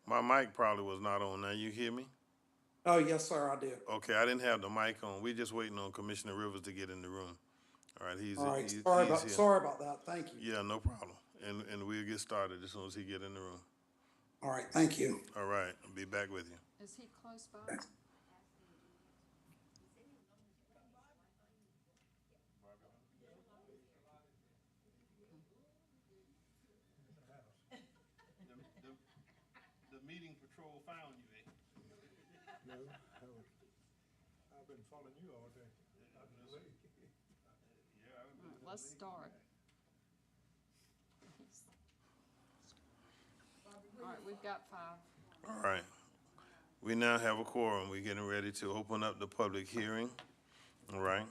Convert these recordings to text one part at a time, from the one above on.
My mic probably was not on. Now you hear me? Oh, yes, sir, I did. Okay, I didn't have the mic on. We're just waiting on Commissioner Rivers to get in the room. All right, All right, he's here. sorry about that. Thank you. Yeah, no problem. And we'll get started as soon as he get in the room. All right, thank you. All right, I'll be back with you. Is he close by? The meeting patrol found you, eh? No, I've been following you all day. I've been late. Let's start. All right, we've got 5. All right. We now have a quorum. We're getting ready to open up the public hearing. All right.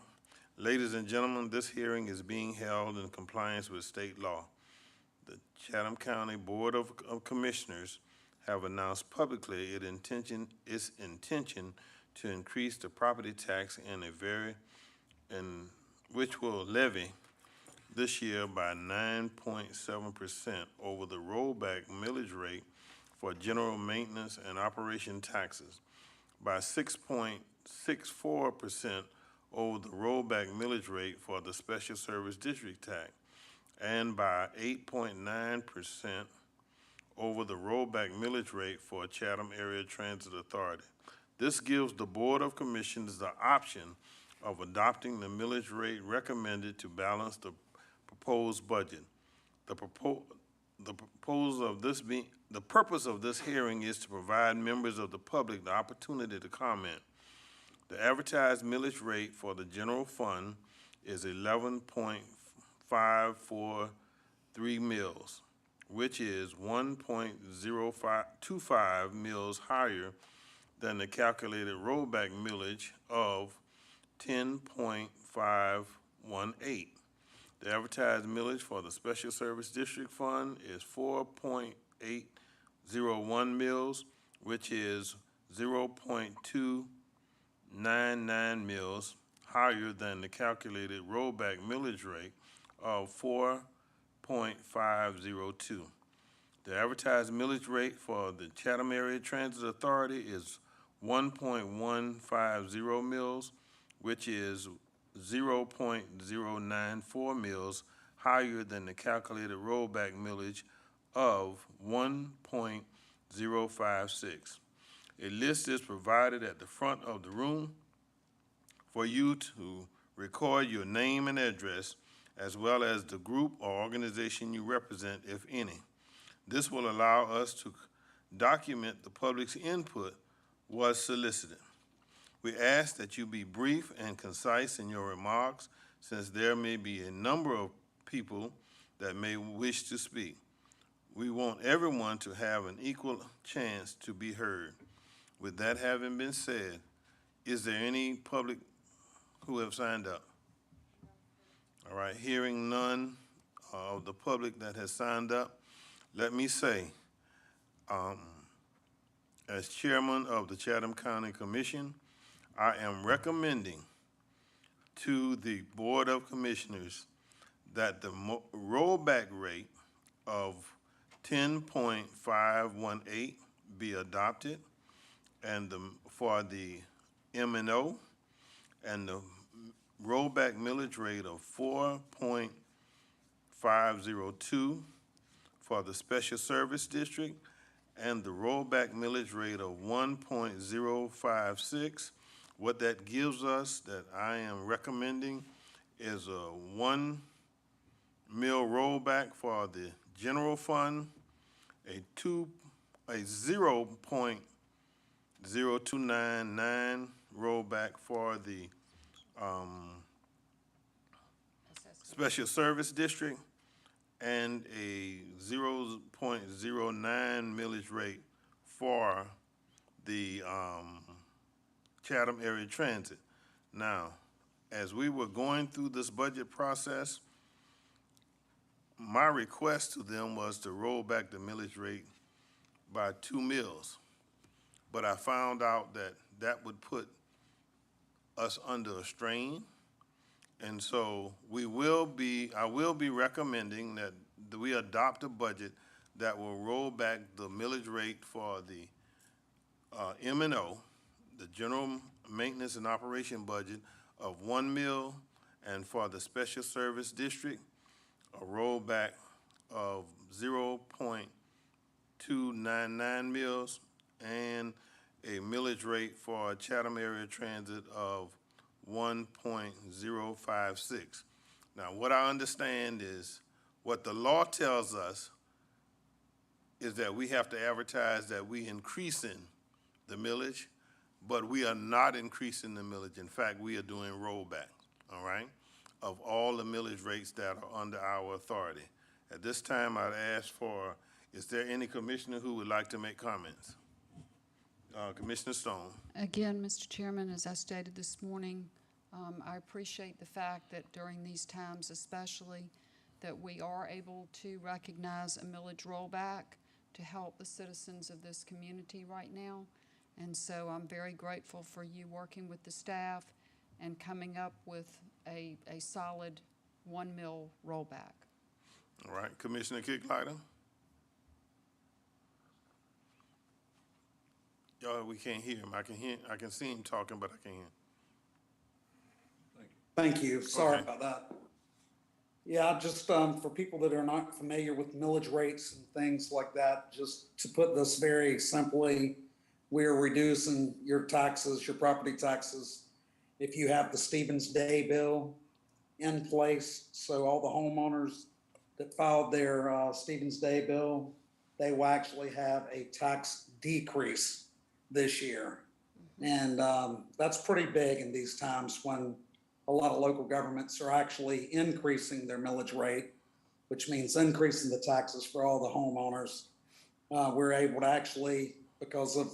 Ladies and gentlemen, this hearing is being held in compliance with state law. The Chatham County Board of Commissioners have announced publicly its intention to increase the property tax in which will levy this year by 9.7% over the rollback millage rate for general maintenance and operation taxes, by 6.64% over the rollback millage rate for the special service district tax, and by 8.9% over the rollback millage rate for Chatham Area Transit Authority. This gives the Board of Commissioners the option of adopting the millage rate recommended to balance the proposed budget. The purpose of this hearing is to provide members of the public the opportunity to comment. The advertised millage rate for the general fund is 11.543 mills, which is 1.0525 mills higher than the calculated rollback millage of 10.518. The advertised millage for the Special Service District Fund is 4.801 mills, which is 0.299 mills higher than the calculated rollback millage rate of 4.502. The advertised millage rate for the Chatham Area Transit Authority is 1.150 mills, which is 0.094 mills higher than the calculated rollback millage of 1.056. A list is provided at the front of the room for you to record your name and address, as well as the group or organization you represent, if any. This will allow us to document the public's input was solicited. We ask that you be brief and concise in your remarks, since there may be a number of people that may wish to speak. We want everyone to have an equal chance to be heard. With that having been said, is there any public who have signed up? All right, hearing none of the public that has signed up, let me say, as chairman of the Chatham County Commission, I am recommending to the Board of Commissioners that the rollback rate of 10.518 be adopted, and for the M&O, and the rollback millage rate of 4.502 for the Special Service District, and the rollback millage rate of 1.056. What that gives us, that I am recommending, is a 1 mill rollback for the general fund, a 0.0299 rollback for the Special Service District, and a 0.09 millage rate for the Chatham Area Transit. Now, as we were going through this budget process, my request to them was to roll back the millage rate by 2 mills. But I found out that that would put us under a strain. And so I will be recommending that we adopt a budget that will roll back the millage rate for the M&O, the general maintenance and operation budget of 1 mil, and for the special service district, a rollback of 0.299 mils, and a millage rate for Chatham Area Transit of 1.056. Now, what I understand is, what the law tells us is that we have to advertise that we increasing the millage, but we are not increasing the millage. In fact, we are doing rollback, all right, of all the millage rates that are under our authority. At this time, I'd ask for, is there any commissioner who would like to make comments? Commissioner Stone. Again, Mr. Chairman, as I stated this morning, I appreciate the fact that during these times especially, that we are able to recognize a millage rollback to help the citizens of this community right now. And so I'm very grateful for you working with the staff and coming up with a solid 1 mil rollback. All right, Commissioner Kicklighter? Y'all, we can't hear him. I can see him talking, but I can't hear him. Thank you. Sorry Okay. about that. Yeah, just for people that are not familiar with millage rates and things like that, just to put this very simply, we're reducing your taxes, your property taxes, if you have the Stevens Day bill in place. So all the homeowners that filed their Stevens Day bill, they will actually have a tax decrease this year. And that's pretty big in these times when a lot of local governments are actually increasing their millage rate, which means increasing the taxes for all the homeowners. We're able to actually, because of,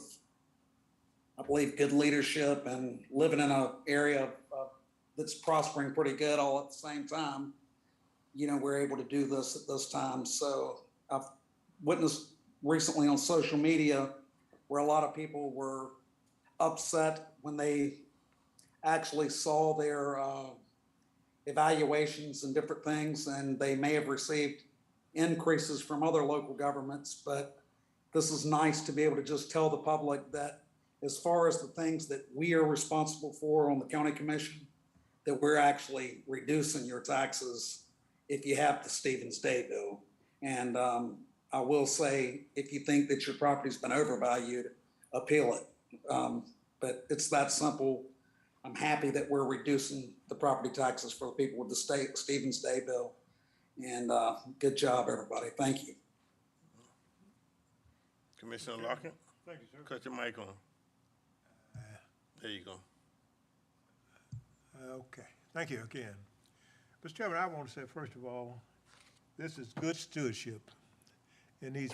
I believe, good leadership and living in an area that's prospering pretty good all at the same time, you know, we're able to do this at this time. So I've witnessed recently on social media where a lot of people were upset when they actually saw their evaluations and different things, and they may have received increases from other local governments. But this is nice to be able to just tell the public that as far as the things that we are responsible for on the county commission, that we're actually reducing your taxes if you have the Stevens Day bill. And I will say, if you think that your property's been overvalued, appeal it. But it's that simple. I'm happy that we're reducing the property taxes for the people with the Stevens Day bill. And good job, everybody. Thank you. Commissioner Lockett? Thank you, sir. Cut your mic on. There you go. Okay, thank you again. Mr. Chairman, I want to say, first of all, this is good stewardship in these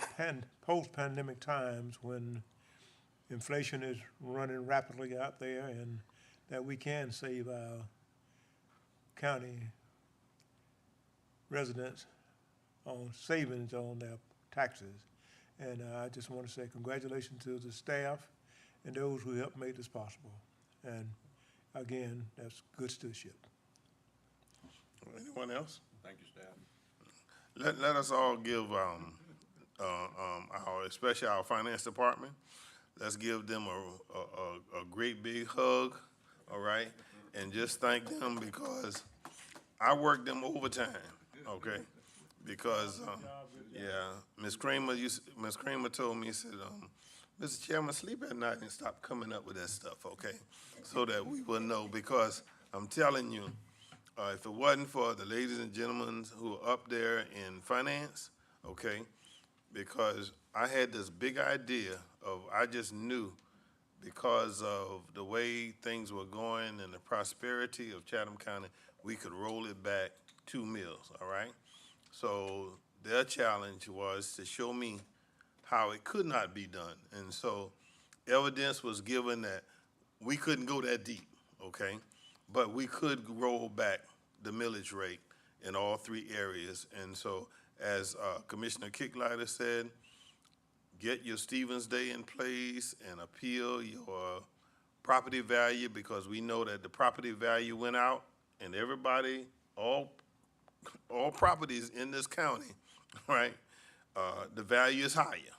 post-pandemic times when inflation is running rapidly out there, and that we can save our county residents on savings on their taxes. And I just want to say congratulations to the staff and those who helped make this possible. And again, that's good stewardship. Anyone else? Thank you, staff. Let us all give especially our finance department, let's give them a great big hug, all right? And just thank them because I worked them overtime, okay? Because, yeah, Ms. Kramer told me, said, Mr. Chairman, sleep at night and stop coming up with that stuff, okay? So that we will know, because I'm telling you, if it wasn't for the ladies and gentlemen who are up there in finance, okay, because I had this big idea I just knew because of the way things were going and the prosperity of Chatham County, we could roll it back 2 mills, all right? So their challenge was to show me how it could not be done. And so evidence was given that we couldn't go that deep, okay? But we could roll back the millage rate in all 3 areas. And so as Commissioner Kicklighter said, get your Stevens Day in place and appeal your property value, because we know that the property value went out and everybody, all properties in this county, right, the value is higher,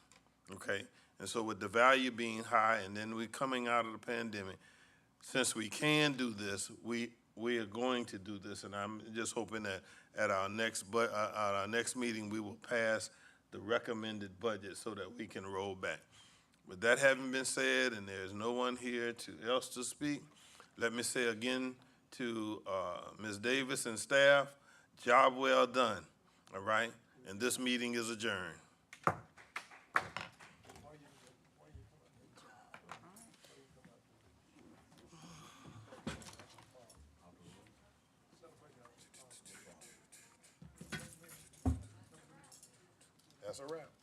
okay? And so with the value being high, and then we coming out of the pandemic, since we can do this, we are going to do this, and I'm just hoping that at our next meeting, we will pass the recommended budget so that we can roll back. With that having been said, and there's no one here else to speak, let me say again to Ms. Davis and staff, job well done, all right? And this meeting is adjourned. That's a wrap.